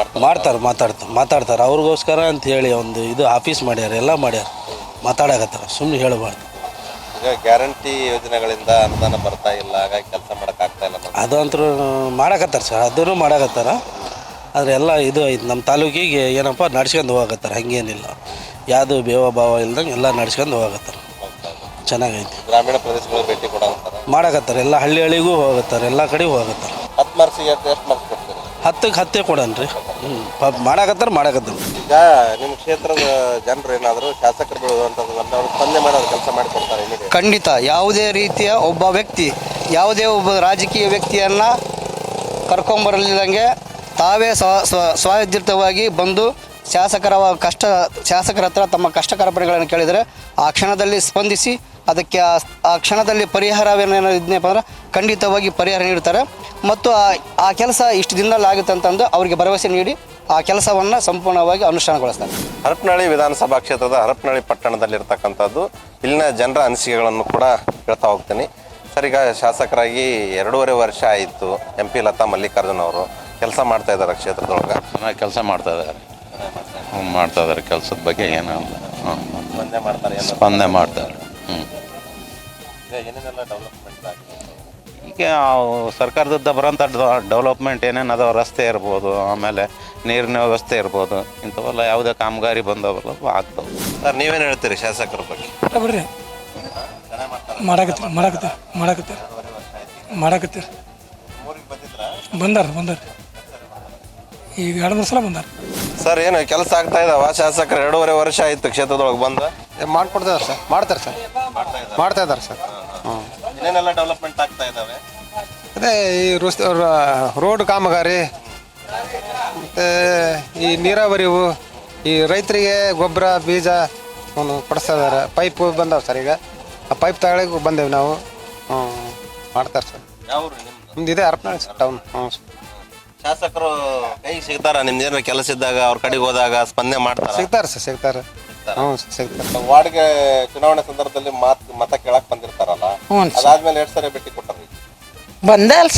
ಮಾತಾಡ್ತಾರೆ. ಅವ್ರಿಗೋಸ್ಕರ ಅಂತ ಹೇಳಿ ಒಂದು ಇದು ಆಫೀಸ್ ಮಾಡ್ಯಾರ, ಎಲ್ಲ ಮಾಡ್ಯಾರ, ಮಾತಾಡಕತ್ತಾರೆ, ಸುಮ್ಮನೆ ಹೇಳಬಾರ್ದು. ಈಗ ಗ್ಯಾರಂಟಿ ಯೋಜನೆಗಳಿಂದ ಅನುದಾನ ಬರ್ತಾ ಇಲ್ಲ, ಹಾಗಾಗಿ ಕೆಲಸ ಮಾಡೋಕ್ಕಾಗ್ತಾ ಇಲ್ಲ. ಅದು ಅಂತೂ ಮಾಡಾಕತ್ತಾರೆ ಸರ್, ಅದನ್ನು ಮಾಡಾಕತ್ತಾರ. ಆದರೆ ಎಲ್ಲ ಇದು ಐತೆ ನಮ್ಮ ತಾಲೂಕಿಗೆ ಏನಪ್ಪ ನಡ್ಸ್ಕೊಂಡು ಹೋಗತ್ತಾರೆ. ಹಾಗೇನಿಲ್ಲ, ಯಾವುದು ಬೇವ ಭಾವ ಇಲ್ದಂಗೆ ಎಲ್ಲ ನಡ್ಸ್ಕೊಂಡು ಹೋಗತ್ತಾರೆ. ಚೆನ್ನಾಗೈತಿ. ಗ್ರಾಮೀಣ ಪ್ರದೇಶಗಳಿಗೆ ಭೇಟಿ ಕೂಡ ಮಾಡಾಕತ್ತಾರೆ. ಎಲ್ಲ ಹಳ್ಳಿಗಳಿಗೂ ಹೋಗತ್ತಾರೆ, ಎಲ್ಲ ಕಡೆ ಹೋಗತ್ತಾರೆ. 10 ಮಾರ್ಕ್ಸಿಗೆ ಎಷ್ಟು ಮಾರ್ಕ್ಸ್ ಕೊಡ್ತೀರಿ? 10ಕ್ಕೆ 10 ಕೊಡನ್ರಿ. ಮಾಡಾಕತ್ತಾರೆ. ಈಗ ನಿಮ್ಮ ಕ್ಷೇತ್ರದ ಜನರು ಏನಾದರೂ ಶಾಸಕರು ಬೀಳುವಂಥದ್ದು ಅವ್ರು ಸ್ಪಂದನೆ ಮಾಡೋದು ಕೆಲಸ ಮಾಡಿಕೊಡ್ತಾರೆ? ಖಂಡಿತ. ಯಾವುದೇ ರೀತಿಯ ಒಬ್ಬ ವ್ಯಕ್ತಿ, ಯಾವುದೇ ಒಬ್ಬ ರಾಜಕೀಯ ವ್ಯಕ್ತಿಯನ್ನು ಕರ್ಕೊಂಬರಲಿಲ್ಲಂಗೆ ತಾವೇ ಸ್ವಯರ್ಜಿತವಾಗಿ ಬಂದು ಶಾಸಕರ ಹತ್ರ ತಮ್ಮ ಕಷ್ಟ ಕಾರ್ಪಣ್ಯಗಳನ್ನು ಕೇಳಿದರೆ ಆ ಕ್ಷಣದಲ್ಲಿ ಸ್ಪಂದಿಸಿ ಅದಕ್ಕೆ ಆ ಕ್ಷಣದಲ್ಲಿ ಪರಿಹಾರವೇನೇನೋ ಇದನ್ನಪ್ಪ ಅಂದ್ರೆ ಖಂಡಿತವಾಗಿ ಪರಿಹಾರ ನೀಡ್ತಾರೆ. ಮತ್ತು ಆ ಕೆಲಸ ಇಷ್ಟು ದಿನದಲ್ಲಿ ಆಗುತ್ತೆ ಅಂತಂದು ಅವರಿಗೆ ಭರವಸೆ ನೀಡಿ ಆ ಕೆಲಸವನ್ನು ಸಂಪೂರ್ಣವಾಗಿ ಅನುಷ್ಠಾನಗೊಳಿಸ್ತಾರೆ. ಹರಪನಹಳ್ಳಿ ವಿಧಾನಸಭಾ ಕ್ಷೇತ್ರದ ಹರಪನಹಳ್ಳಿ ಪಟ್ಟಣದಲ್ಲಿರ್ತಕ್ಕಂಥದ್ದು ಇಲ್ಲಿನ ಜನರ ಅನಿಸಿಕೆಗಳನ್ನು ಕೂಡ ಹೇಳ್ತಾ ಹೋಗ್ತೀನಿ. ಸರ್, ಈಗ ಶಾಸಕರಾಗಿ 2.5 ವರ್ಷ ಆಯಿತು. MP ಲತಾ ಮಲ್ಲಿಕಾರ್ಜುನ್ ಅವರು ಕೆಲಸ ಮಾಡ್ತಾ ಇದ್ದಾರೆ ಕ್ಷೇತ್ರದೊಳಗೆ. ಚೆನ್ನಾಗಿ ಕೆಲಸ ಮಾಡ್ತಾ ಇದ್ದಾರೆ ಕೆಲಸದ ಬಗ್ಗೆ ಏನೂ ಇಲ್ಲ. ಸ್ಪಂದನೆ ಮಾಡ್ತಾರೆ. ಈಗ ಸರ್ಕಾರದಿಂದ ಬರೋಂಥ ಡೆವಲಪ್ಮೆಂಟ್ ಏನೇನು ಅದಾವ, ರಸ್ತೆ ಇರ್ಬೋದು, ಆಮೇಲೆ ನೀರಿನ ವ್ಯವಸ್ಥೆ ಇರ್ಬೋದು, ಇಂಥವೆಲ್ಲ ಯಾವುದೇ ಕಾಮಗಾರಿ ಬಂದವಲ್ಲ ಆಗ್ತವೆ. ಸರ್, ನೀವೇನು ಹೇಳ್ತೀರಿ ಶಾಸಕರ ಬಗ್ಗೆ? ಬಿಡ್ರಿ, ಮಾಡಾಕತ್ತೀರಿ. ಬಂದಾರ ಈಗ 2-3 ಸಲ ಬಂದಾರ. ಸರ್, ಏನು ಕೆಲಸ ಆಗ್ತಾ ಇದಾವ? ಶಾಸಕರು 2.5 ವರ್ಷ ಆಯಿತು ಕ್ಷೇತ್ರದೊಳಗೆ ಬಂದು ಮಾಡ್ಕೊಡ್ತಾರೆ ಸರ್. ಮಾಡ್ತಾ ಇದ್ದಾರೆ ಸರ್. ಏನೇನೆಲ್ಲ ಡೆವಲಪ್ಮೆಂಟ್ ಆಗ್ತಾ ಇದ್ದಾವೆ? ಅದೇ ಈ ರೋಡ್ ಕಾಮಗಾರಿ, ಮತ್ತು ಈ ನೀರಾವರಿವು, ಈ ರೈತರಿಗೆ ಗೊಬ್ಬರ ಬೀಜ ಕೊಡಿಸ್ತಾ ಇದ್ದಾರೆ. ಪೈಪ್ ಬಂದಾವೆ ಸರ್. ಈಗ ಆ ಪೈಪ್ ತಗೊಳಕ್ಕೆ ಬಂದೇವೆ ನಾವು. ಮಾಡ್ತಾರೆ ಸರ್. ನಿಮ್ದು ಇದೆ ಹರಪನಹಳ್ಳಿ ಸರ್ ಟೌನ್. ಶಾಸಕರು ಕೈ ಸಿಗ್ತಾರ? ನಿಮ್ದೇನಾರ ಕೆಲಸ ಇದ್ದಾಗ ಅವ್ರ ಕಡೆಗೆ ಹೋದಾಗ ಸ್ಪಂದನೆ ಮಾಡ್ತಾರೆ? ಸಿಗ್ತಾರೆ. ಸಿಗ್ತಾರೆ. ವಾರ್ಡ್ಗೆ ಚುನಾವಣೆ ಸಂದರ್ಭದಲ್ಲಿ ಮತ ಕೇಳಕ್ ಬಂದಿರ್ತಾರಲ್ಲ, ಅದಾದ್ಮೇಲೆ 2 ಸರಿ ಭೇಟಿ ಕೊಟ್ಟಾರ? ಬಂದಿಲ್ಲ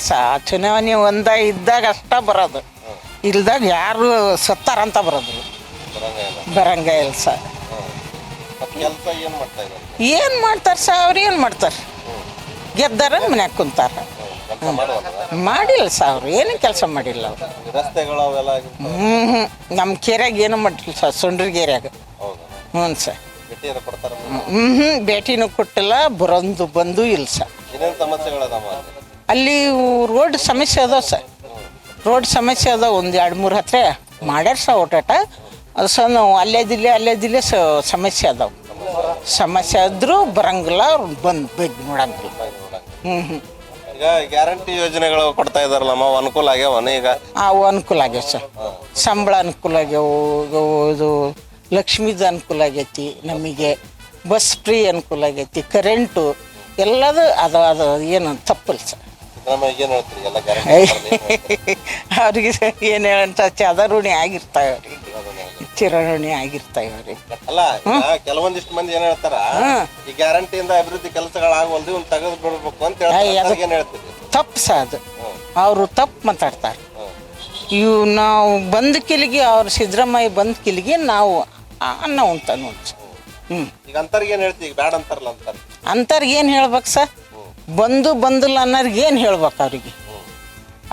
ಸರ್. ಚುನಾವಣೆ ಇದ್ದಾಗ ಅಷ್ಟ ಬರೋದು, ಇಲ್ದಾಗ ಯಾರು ಸತ್ತಾರಂತ ಬರೋದು ಬರಂಗ ಇಲ್ಲ ಸರ್. ಕೆಲಸ ಏನು ಮಾಡ್ತಾ ಇದ್ದಾರೆ? ಏನು ಮಾಡ್ತಾರೆ ಸರ್? ಅವ್ರು ಏನು ಮಾಡ್ತಾರೆ? ಗೆದ್ದಾರ ಮನ್ಯಾಗ ಕುಂತಾರ. ಮಾಡಿಲ್ಲ ಸರ್, ಅವ್ರು ಏನು ಕೆಲಸ ಮಾಡಿಲ್ಲ ಅವರು. ನಮ್ಮ ಕೇರ್ಯಾಗ ಏನು ಮಾಡಿಲ್ಲ ಸರ್, ಸೊಂಡ್ರಿಗೇರ್ಯಾಗ. ಹ್ಞೂ ಸರ್. ಭೇಟಿನೂ ಕೊಟ್ಟಿಲ್ಲ, ಬಂದು ಇಲ್ಲ ಸರ್. ಸಮಸ್ಯೆಗಳದಾವ ಅಲ್ಲಿ ರೋಡ್ ಸಮಸ್ಯೆ ಅದಾವ ಸರ್. ರೋಡ್ ಸಮಸ್ಯೆ ಅದ ಒಂದು 2-3 ಹತ್ರ ಮಾಡ್ಯಾರ ಸ ಒಟ್ಟಾಟ ಅದು ಸಣ್ಣ ಅಲ್ಲೇದಿಲ್ಲೇ ಸಮಸ್ಯೆ ಅದಾವ. ಸಮಸ್ಯೆ ಆದ್ರೂ ಬರಂಗಿಲ್ಲ, ಅವ್ರು ಬಂದು ಬೇಗ ನೋಡಂಗಿಲ್ಲ. ಈಗ ಗ್ಯಾರಂಟಿ ಯೋಜನೆಗಳು ಕೊಡ್ತಾ ಇದಾರಲ್ಲಮ್ಮ, ಅನುಕೂಲ ಆಗ್ಯಾವನ ಈಗ? ಅವು ಅನುಕೂಲ ಆಗ್ಯಾವ ಸರ್. ಸಂಬಳ ಅನುಕೂಲ ಆಗ್ಯಾವು, ಇದು ಲಕ್ಷ್ಮೀದು ಅನುಕೂಲ ಆಗೈತಿ ನಮಗೆ, ಬಸ್ ಫ್ರೀ ಅನುಕೂಲ ಆಗೈತಿ, ಕರೆಂಟು ಎಲ್ಲದು ಅದು ಏನು ತಪ್ಪಿಲ್ಲ ಸರ್. ಏನ್ ಹೇಳ್ತೀರಿ ಎಲ್ಲ ಗ್ಯಾರಂಟಿ? ಅವ್ರಿಗೆ ಏನು ಹೇಳಂತ ಚದರುಣಿ ಆಗಿರ್ತಾವೆ, ಅವ್ರಿಗೆ ಚಿರಋಣಿ ಆಗಿರ್ತಾವೆ ಅವ್ರಿಗೆ. ಅಲ್ಲ, ಕೆಲವೊಂದಿಷ್ಟು ಮಂದಿ ಏನ್ ಹೇಳ್ತಾರ, ಈ ಗ್ಯಾರಂಟಿಯಿಂದ ಅಭಿವೃದ್ಧಿ ಕೆಲಸಗಳಾಗವಲ್ದು, ಒಂದು ತೆಗೆದು ಬಿಡ್ಬೇಕು ಅಂತ ಹೇಳ್ತಾರೆ. ಏನ್ ಹೇಳ್ತೀರಿ? ತಪ್ಪು ಸಹ ಅದು, ಅವರು ತಪ್ಪು ಮಾತಾಡ್ತಾರೆ. ಇವು ನಾವು ಬಂದ ಕಿಲಿಗೆ, ಅವ್ರು ಸಿದ್ದರಾಮಯ್ಯ ಬಂದ ಕಿಲಿಗೆ ನಾವು ಅನ್ನ ಉಂಟ ನೋಡಿ. ಈಗ ಅಂತರ್ಗೆ ಏನ್ ಹೇಳ್ತೀವಿ? ಈಗ ಬ್ಯಾಡ ಅಂತಾರಲ್ಲ ಅಂತರ್ಗೆ ಏನು ಹೇಳ್ಬೇಕು ಸರ್? ಬಂದಿಲ್ಲ ಅನ್ನೋರ್ಗೆ ಏನು ಹೇಳ್ಬೇಕು?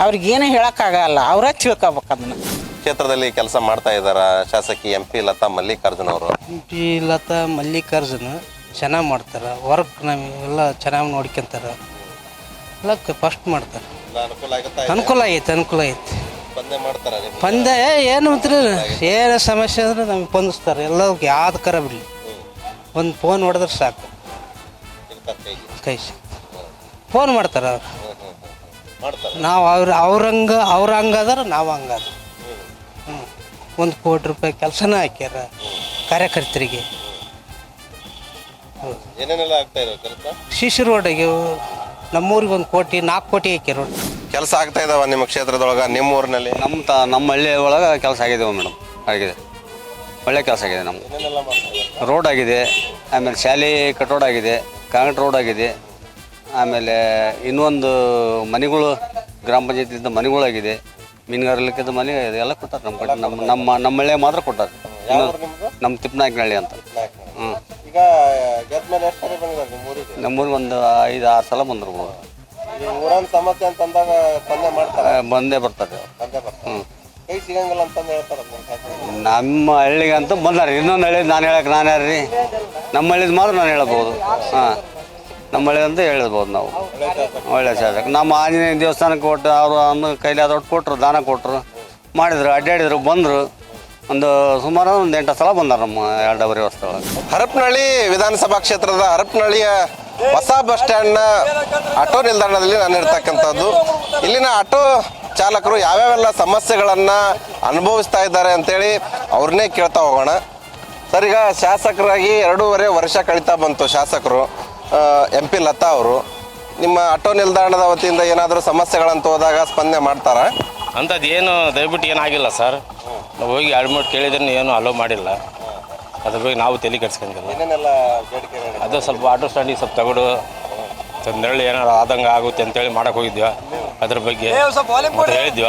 ಅವ್ರಿಗೇನು ಹೇಳೋಕ್ಕಾಗಲ್ಲ, ಅವರೇ ತಿಳ್ಕೊಬೇಕು ಅದನ್ನ. ಕ್ಷೇತ್ರದಲ್ಲಿ ಕೆಲಸ ಮಾಡ್ತಾ ಇದಾರ ಶಾಸಕಿ MP ಲತಾ ಮಲ್ಲಿಕಾರ್ಜುನ್ ಅವರು. MP ಲತಾ ಮಲ್ಲಿಕಾರ್ಜುನ್ ಚೆನ್ನಾಗಿ ಮಾಡ್ತಾರೆ, ವರ್ಕ್ ನಮಗೆಲ್ಲ ಚೆನ್ನಾಗಿ ನೋಡ್ಕೊಂತಾರೆ, ಎಲ್ಲ ಫಸ್ಟ್ ಮಾಡ್ತಾರೆ. ಅನುಕೂಲ ಆಗೈತೆ. ಪಂದ್ಯ ಏನು ಮಾತ್ರ ಏನು ಸಮಸ್ಯೆ ಅಂದ್ರೆ ನಮಗೆ ಸ್ಪಂದಿಸ್ತಾರೆ, ಎಲ್ಲದಕ್ಕೆ ಯಾವ್ದು ಕರ ಬಿಡಲಿ, ಒಂದು ಫೋನ್ ಹೊಡೆದ್ರೆ ಸಾಕು, ಕೈ ಫೋನ್ ಮಾಡ್ತಾರೆ ಅವ್ರು. ನಾವು ಅವ್ರ ಹಂಗಾದ್ರೆ ನಾವು ಹಂಗಾದ್ರೆ. ₹1 ಕೋಟಿ ಕೆಲಸನ ಹಾಕ್ಯಾರ ಕಾರ್ಯಕರ್ತರಿಗೆ. ಶಿಶು ರೋಡ್ ಆಗ್ಯಾವ, ನಮ್ಮೂರಿಗೆ 1 ಕೋಟಿ 4 ಕೋಟಿ ಹಾಕ್ಯಾರ ರೋಡ್. ಕೆಲಸ ಆಗ್ತಾ ಇದಾವ ನಿಮ್ಮ ಕ್ಷೇತ್ರದೊಳಗ, ನಿಮ್ಮ ಊರಿನಲ್ಲಿ? ನಮ್ಮ ಹಳ್ಳಿ ಒಳಗೆ ಕೆಲಸ ಆಗಿದೆ ಮೇಡಮ್, ಆಗಿದೆ, ಒಳ್ಳೆ ಕೆಲಸ ಆಗಿದೆ. ನಮ್ಗೆ ರೋಡ್ ಆಗಿದೆ, ಆಮೇಲೆ ಶಾಲೆ ಕಟ್ಟೋಡ್ ಆಗಿದೆ, ಕಾಂಕ್ರೀಟ್ ರೋಡ್ ಆಗಿದೆ, ಆಮೇಲೆ ಇನ್ನೊಂದು ಮನೆಗಳು ಗ್ರಾಮ ಪಂಚಾಯತಿಯಿಂದ ಮನೆಗಳಾಗಿದೆ, ಮೀನುಗಾರಲಿಕ್ಕಿದ್ದ ಮನೆ ಎಲ್ಲ ಕೊಟ್ಟಾರೆ ನಮ್ಮ ಕಡೆ. ನಮ್ಮ ಹಳ್ಳಿಯಾಗ ಮಾತ್ರ ಕೊಟ್ಟಾರೆ. ನಮ್ಮ ತಿಪ್ಪನಾಯಕನಹಳ್ಳಿ ಅಂತ. ಈಗ ನಮ್ಮೂರಿಗೆ ಒಂದು 5-6 ಸಲ ಬಂದಿರ್ಬೋದು. ಊರನ್ ಸಮಸ್ಯೆ ಅಂತಂದಾಗ ಬಂದೇ ಬರ್ತಾರೆ. ಕೈ ಸಿಗಂಗಿಲ್ಲ ಅಂತ ಹೇಳ್ತಾರೆ. ನಮ್ಮ ಹಳ್ಳಿಗಂತೂ ಬಂದಾರೆ. ಇನ್ನೊಂದು ಹಳ್ಳಿ ನಾನು ಯಾರ್ರಿ, ನಮ್ಮ ಹಳ್ಳಿದ್ ಮಾತ್ರ ನಾನು ಹೇಳ್ಬೋದು. ನಮ್ಮ ಹಳ್ಳಿ ಅಂತ ಹೇಳ್ಬೋದು ನಾವು. ಒಳ್ಳೆ ಶಾಸಕ. ನಮ್ಮ ಆಂಜನೇಯ ದೇವಸ್ಥಾನಕ್ಕೆ ಕೊಟ್ಟು ಅವರು ಕೈಲಿ ಅದೊಟ್ಟು ಕೊಟ್ಟರು, ದಾನ ಕೊಟ್ಟರು, ಮಾಡಿದ್ರು, ಅಡ್ಡಾಡಿದ್ರು, ಬಂದರು. ಸುಮಾರು 8 ಸಲ ಬಂದಾರ ನಮ್ಮ 2 ವರ್ಷದೊಳಗೆ. ಹರಪನಹಳ್ಳಿ ವಿಧಾನಸಭಾ ಕ್ಷೇತ್ರದ ಹರಪನಹಳ್ಳಿಯ ಹೊಸ ಬಸ್ ಸ್ಟ್ಯಾಂಡ್ನ ಆಟೋ ನಿಲ್ದಾಣದಲ್ಲಿ ನಾನು ಇರ್ತಕ್ಕಂಥದ್ದು. ಇಲ್ಲಿನ ಆಟೋ ಚಾಲಕರು ಯಾವ್ಯಾವೆಲ್ಲ ಸಮಸ್ಯೆಗಳನ್ನು ಅನುಭವಿಸ್ತಾ ಇದ್ದಾರೆ ಅಂತೇಳಿ ಅವ್ರನ್ನೇ ಕೇಳ್ತಾ ಹೋಗೋಣ. ಸರ್, ಈಗ ಶಾಸಕರಾಗಿ 2.5 ವರ್ಷ ಕಳೀತಾ ಬಂತು ಶಾಸಕರು MP ಲತಾ ಅವರು. ನಿಮ್ಮ ಆಟೋ ನಿಲ್ದಾಣದ ವತಿಯಿಂದ ಏನಾದರೂ ಸಮಸ್ಯೆಗಳಂತ ಹೋದಾಗ ಸ್ಪಂದನೆ ಮಾಡ್ತಾರಾ? ಅಂಥದ್ದು ಏನು ದಯವಿಟ್ಟು ಏನಾಗಿಲ್ಲ ಸರ್. ನಾವು ಹೋಗಿ ಅಡ್ಮಿಟ್ ಕೇಳಿದ್ರೆ ಏನು ಅಲೋ ಮಾಡಿಲ್ಲ. ಅದ್ರ ಬಗ್ಗೆ ನಾವು ತಲೆ ಕೆಡ್ಸ್ಕೊಂಡಿಲ್ಲ. ಅದು ಸ್ವಲ್ಪ ಆಟೋ ಸ್ಟ್ಯಾಂಡಿಗೆ ಸ್ವಲ್ಪ ತಗೊಡು ತಂದೇಳಿ ಏನಾರು ಆದಂಗೆ ಆಗುತ್ತೆ ಅಂತೇಳಿ ಮಾಡಕ್ಕೆ ಹೋಗಿದ್ವಿ. ಅದ್ರ ಬಗ್ಗೆ ಹೇಳಿದ್ವಿ,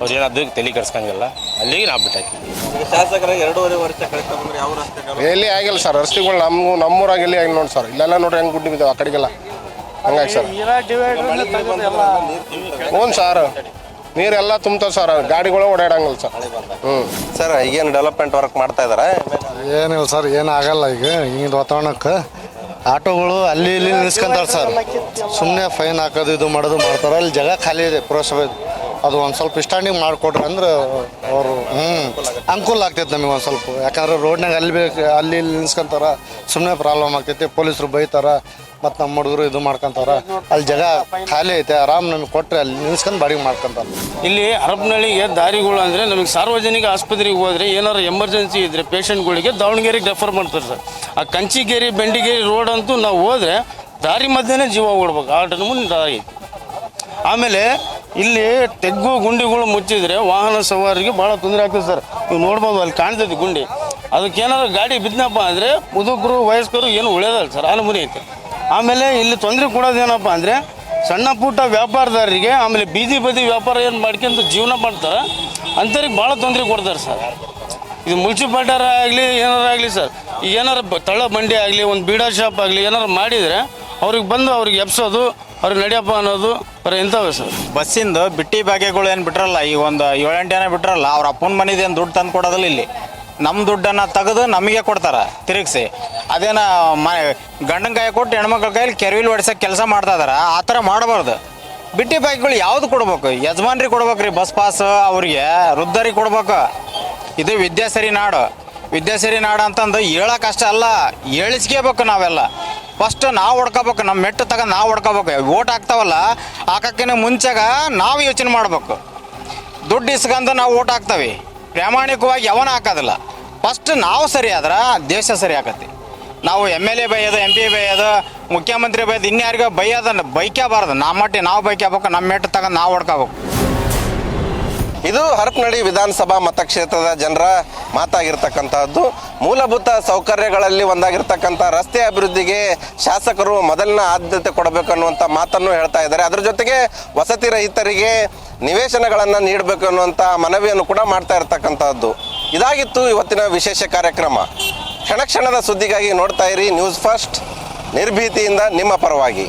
ಅವ್ರು ಏನಾದ್ರು ತಲೆ ಕೆಡ್ಸ್ಕೊಂಡಿಲ್ಲ. ಅಲ್ಲಿಗೆ ನಾವು ಬಿಟ್ಟಾಕಿದ್ವಿ. ಶಾಸಕರಾಗಿ 2.5 ವರ್ಷ ಕಳೀತಾ ಬಂದ್ರೆ ಯಾವ ರಸ್ತೆ ಎಲ್ಲಿ ಆಗಿಲ್ಲ ಸರ್ ರಸ್ತೆಗಳು. ನಮ್ಮೂರಾಗ ಎಲ್ಲಿ ಆಗಿ ನೋಡಿ ಸರ್. ಇಲ್ಲೆಲ್ಲ ನೋಡ್ರಿ ಹೆಂಗೆ ಗುಡ್ಡಿ ಬಿದ್ದಾವೆ ಆ ಕಡೆಗೆಲ್ಲ, ಹಂಗಾಗಿ ಸರ್. ಹ್ಞೂ ಸರ್, ನೀರೆಲ್ಲ ತುಂಬ್ತಾವೆ ಸರ್, ಗಾಡಿಗಳು ಓಡಾಡಂಗಿಲ್ಲ ಸರ್. ಸರ್, ಈಗೇನು ಡೆವಲಪ್ಮೆಂಟ್ ವರ್ಕ್ ಮಾಡ್ತಾ ಇದಾರೆ? ಏನಿಲ್ಲ ಸರ್, ಏನಾಗಲ್ಲ. ಈಗಿನ ವಾತಾವರಣಕ್ಕೆ ಆಟೋಗಳು ಅಲ್ಲಿ ಇಲ್ಲಿ ನಿಲ್ಸ್ಕೊಂತಾರೆ ಸರ್. ಸುಮ್ಮನೆ ಫೈನ್ ಹಾಕೋದು ಇದು ಮಾಡೋದು ಮಾಡ್ತಾರೆ. ಅಲ್ಲಿ ಜಾಗ ಖಾಲಿ ಇದೆ, ಪುರಸಭೆ. ಅದು ಒಂದು ಸ್ವಲ್ಪ ಸ್ಟ್ಯಾಂಡಿಂಗ್ ಮಾಡಿಕೊಡ್ರಿ ಅಂದ್ರೆ ಅವರು ಅನುಕೂಲ ಆಗ್ತೈತೆ ನಮಗೆ ಒಂದು ಸ್ವಲ್ಪ. ಯಾಕಂದ್ರೆ ರೋಡ್ನಾಗ ಅಲ್ಲಿ ಇಲ್ಲಿ ನಿಲ್ಸ್ಕೊಂತಾರ, ಸುಮ್ಮನೆ ಪ್ರಾಬ್ಲಮ್ ಆಗ್ತೈತಿ. ಪೊಲೀಸರು ಬೈತಾರೆ, ಮತ್ತು ನಮ್ಮ ಹುಡುಗರು ಇದು ಮಾಡ್ಕೊತಾರ. ಅಲ್ಲಿ ಜಾಗ ಖಾಲಿ ಐತೆ, ಆರಾಮ್ ನಮಗೆ ಕೊಟ್ಟರೆ ಅಲ್ಲಿ ನಿಲ್ಸ್ಕೊಂಡು ಬಾಡಿಗೆ ಮಾಡ್ಕೊತಾರೆ. ಇಲ್ಲಿ ಹರಪನಹಳ್ಳಿಗೆ ದಾರಿಗಳು ಅಂದರೆ ನಮಗೆ ಸಾರ್ವಜನಿಕ ಆಸ್ಪತ್ರೆಗೆ ಹೋದರೆ ಏನಾರು ಎಮರ್ಜೆನ್ಸಿ ಇದ್ದರೆ ಪೇಷಂಟ್ಗಳಿಗೆ ದಾವಣಗೆರೆಗೆ ರೆಫರ್ ಮಾಡ್ತಾರೆ ಸರ್. ಆ ಕಂಚಿಗೇರಿ ಬೆಂಡಿಗೇರಿ ರೋಡ್ ಅಂತೂ ನಾವು ಹೋದರೆ ದಾರಿ ಮಧ್ಯೆನೇ ಜೀವ ಓಡ್ಬೇಕು, ಆ ನಮೂನೆ ದಾರಿ ಐತಿ. ಆಮೇಲೆ ಇಲ್ಲಿ ತೆಗ್ಗು ಗುಂಡಿಗಳು ಮುಚ್ಚಿದ್ರೆ ವಾಹನ ಸವಾರಿಗೆ ಭಾಳ ತೊಂದರೆ ಆಗ್ತದೆ ಸರ್. ನೀವು ನೋಡ್ಬೋದು, ಅಲ್ಲಿ ಕಾಣ್ತೈತಿ ಗುಂಡಿ. ಅದಕ್ಕೇನಾದ್ರು ಗಾಡಿ ಬಿದ್ದನಪ್ಪ ಅಂದರೆ ಮುದುಕರು ವಯಸ್ಕರು ಏನು ಉಳಿಯೋದಲ್ಲ ಸರ್, ಆ ನಮೂನೆ ಐತೆ. ಆಮೇಲೆ ಇಲ್ಲಿ ತೊಂದರೆ ಕೊಡೋದೇನಪ್ಪ ಅಂದರೆ ಸಣ್ಣ ಪುಟ್ಟ ವ್ಯಾಪಾರದಾರರಿಗೆ, ಆಮೇಲೆ ಬೀದಿ ಬದಿ ವ್ಯಾಪಾರ ಏನು ಮಾಡ್ಕೊಂತ ಜೀವನ ಮಾಡ್ತಾರೆ ಅಂಥವ್ರಿಗೆ ಭಾಳ ತೊಂದರೆ ಕೊಡ್ತಾರೆ ಸರ್. ಇದು ಮುನ್ಸಿಪಾಲ್ಟಿಯರ ಆಗಲಿ ಏನಾರು ಆಗಲಿ ಸರ್, ಈಗ ಏನಾರು ತಳ್ಳ ಬಂಡಿ ಆಗಲಿ, ಒಂದು ಬೀಡಾ ಶಾಪ್ ಆಗಲಿ ಏನಾರು ಮಾಡಿದರೆ ಅವ್ರಿಗೆ ಬಂದು ಅವ್ರಿಗೆ ಎಬ್ಸೋದು, ಅವ್ರಿಗೆ ನಡೆಯಪ್ಪ ಅನ್ನೋದು ಇಂಥವೇ ಸರ್. ಬಸ್ಸಿಂದು ಬಿಟ್ಟಿ ಭಾಗ್ಯಗಳು ಏನು ಬಿಟ್ರಲ್ಲ, ಈಗ ಒಂದು 7-8 ಜನ ಬಿಟ್ರಲ್ಲ, ಅವ್ರ ಅಪ್ಪನ ಮನೇದೇನು ದುಡ್ಡು ತಂದು ಕೊಡೋದಿಲ್ಲ. ಇಲ್ಲಿ ನಮ್ಮ ದುಡ್ಡನ್ನು ತೆಗೆದು ನಮಗೆ ಕೊಡ್ತಾರೆ ತಿರುಗಿಸಿ. ಅದೇನ ಗಂಡನ ಕೈ ಕೊಟ್ಟು ಹೆಣ್ಮಕ್ಳ ಕೈಯಲ್ಲಿ ಕೆರವಿಲ್ ಹೊಡ್ಸೋಕೆ ಕೆಲಸ ಮಾಡ್ತಾ ಇದಾರೆ. ಆ ಥರ ಮಾಡಬಾರ್ದು. ಬಿಟ್ಟಿ ಬಾಯಿಗಳು ಯಾವ್ದು ಕೊಡ್ಬೇಕು? ಯಜಮಾನ್ರಿಗೆ ಕೊಡ್ಬೇಕು ರೀ ಬಸ್ ಪಾಸ್, ಅವ್ರಿಗೆ ವೃದ್ಧರಿಗೆ ಕೊಡ್ಬೇಕು. ಇದು ವಿದ್ಯಾಸರಿ ನಾಡು. ವಿದ್ಯಾಸರಿ ನಾಡು ಅಂತಂದು ಹೇಳೋಕೆ ಅಷ್ಟೇ ಅಲ್ಲ, ಹೇಳಿಸ್ಕೋಬೇಕು ನಾವೆಲ್ಲ. ಫಸ್ಟ್ ನಾವು ಹೊಡ್ಕೋಬೇಕು, ನಮ್ಮ ಮೆಟ್ಟು ತಗೊಂಡು ನಾವು ಹೊಡ್ಕೋಬೇಕು. ಓಟ್ ಹಾಕ್ತಾವಲ್ಲ, ಹಾಕೋಕ್ಕಿಂತ ಮುಂಚೆಗ ನಾವು ಯೋಚನೆ ಮಾಡ್ಬೇಕು. ದುಡ್ಡು ಇಸ್ಕೊಂಡು ನಾವು ಓಟ್ ಹಾಕ್ತೇವೆ, ಪ್ರಾಮಾಣಿಕವಾಗಿ ಯಾವನ ಹಾಕೋದಿಲ್ಲ. ಫಸ್ಟ್ ನಾವು ಸರಿ ಆದ್ರೆ ದೇಶ ಸರಿ ಆಗತ್ತೆ. ನಾವು MLA ಬೈಯೋದು, MP ಬೈಯೋದು, ಮುಖ್ಯಮಂತ್ರಿ ಬೈಯೋದು, ಇನ್ಯಾರಿಗೋ ಬೈಯೋದನ್ನು ಬೈಕಬಾರ್ದು. ನಮ್ಮ ಮಟ್ಟಿ ನಾವು ಬೈಕಬೇಕು, ನಮ್ಮ ಮೆಟ್ಟು ತಗೊಂಡು ನಾವು ಹೊಡ್ಕೋಬೇಕು. ಇದು ಹರಪನಹಳ್ಳಿ ವಿಧಾನಸಭಾ ಮತಕ್ಷೇತ್ರದ ಜನರ ಮಾತಾಗಿರ್ತಕ್ಕಂಥದ್ದು. ಮೂಲಭೂತ ಸೌಕರ್ಯಗಳಲ್ಲಿ ಒಂದಾಗಿರ್ತಕ್ಕಂಥ ರಸ್ತೆ ಅಭಿವೃದ್ಧಿಗೆ ಶಾಸಕರು ಮೊದಲಿನ ಆದ್ಯತೆ ಕೊಡಬೇಕು ಅನ್ನುವಂಥ ಮಾತನ್ನು ಹೇಳ್ತಾ ಇದ್ದಾರೆ. ಅದರ ಜೊತೆಗೆ ವಸತಿ ರಹಿತರಿಗೆ ನಿವೇಶನಗಳನ್ನು ನೀಡಬೇಕು ಅನ್ನುವಂಥ ಮನವಿಯನ್ನು ಕೂಡ ಮಾಡ್ತಾ ಇರ್ತಕ್ಕಂಥದ್ದು. ಇದಾಗಿತ್ತು ಇವತ್ತಿನ ವಿಶೇಷ ಕಾರ್ಯಕ್ರಮ. ಕ್ಷಣ ಕ್ಷಣದ ಸುದ್ದಿಗಾಗಿ ನೋಡ್ತಾ ಇರಿ ನ್ಯೂಸ್ ಫಸ್ಟ್, ನಿರ್ಭೀತಿಯಿಂದ ನಿಮ್ಮ ಪರವಾಗಿ.